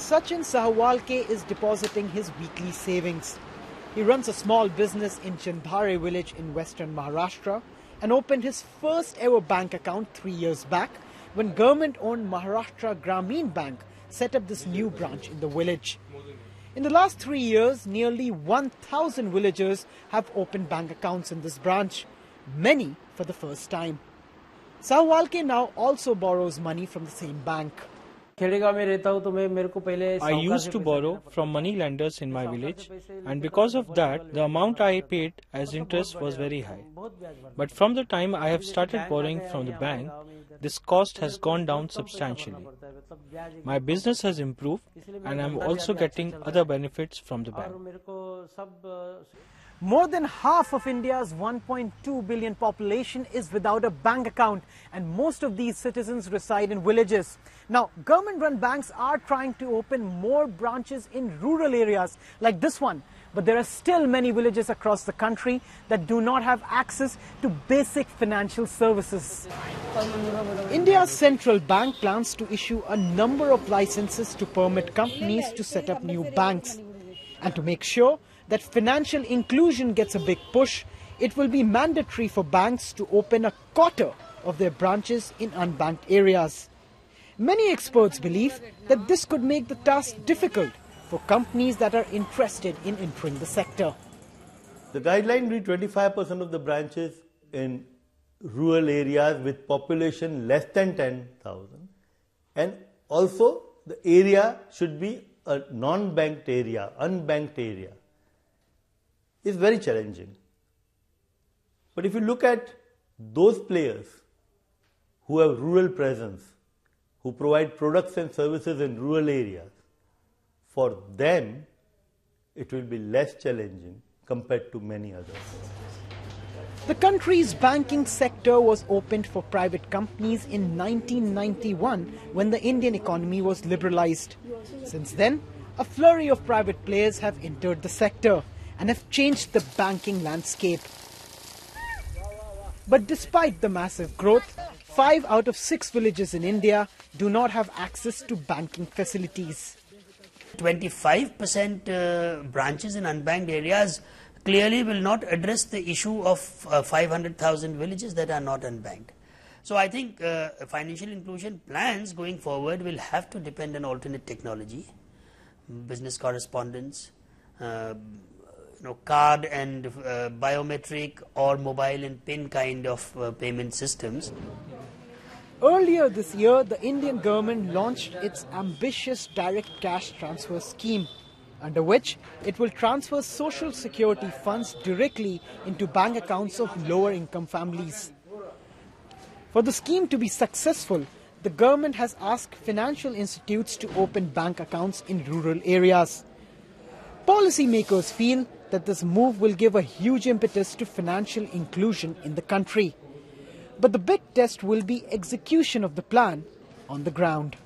Sachin Sahwalke is depositing his weekly savings. He runs a small business in Chandbhare village in western Maharashtra and opened his first ever bank account 3 years back when government-owned Maharashtra Grameen Bank set up this new branch in the village. In the last 3 years, nearly 1,000 villagers have opened bank accounts in this branch, many for the first time. Sahwalke now also borrows money from the same bank. I used to borrow from money lenders in my village, and because of that, the amount I paid as interest was very high. But from the time I have started borrowing from the bank, this cost has gone down substantially. My business has improved, and I am also getting other benefits from the bank. More than half of India's 1.2 billion population is without a bank account, and most of these citizens reside in villages. Now, government-run banks are trying to open more branches in rural areas like this one, but there are still many villages across the country that do not have access to basic financial services. India's central bank plans to issue a number of licenses to permit companies to set up new banks. And to make sure that financial inclusion gets a big push, it will be mandatory for banks to open a quarter of their branches in unbanked areas. Many experts believe that this could make the task difficult for companies that are interested in entering the sector. The guideline reads 25% of the branches in rural areas with population less than 10,000, and also the area should be a non-banked area, unbanked area. It's very challenging. But if you look at those players who have rural presence, who provide products and services in rural areas, for them it will be less challenging compared to many others. The country's banking sector was opened for private companies in 1991 when the Indian economy was liberalized. Since then, a flurry of private players have entered the sector and have changed the banking landscape. But despite the massive growth, 5 out of 6 villages in India do not have access to banking facilities. 25% branches in unbanked areas clearly will not address the issue of 500,000 villages that are not unbanked. So I think financial inclusion plans going forward will have to depend on alternate technology, business correspondence, card and biometric or mobile and PIN kind of payment systems. Earlier this year, the Indian government launched its ambitious direct cash transfer scheme, under which it will transfer social security funds directly into bank accounts of lower income families. For the scheme to be successful, the government has asked financial institutes to open bank accounts in rural areas. Policymakers feel that this move will give a huge impetus to financial inclusion in the country. But the big test will be execution of the plan on the ground.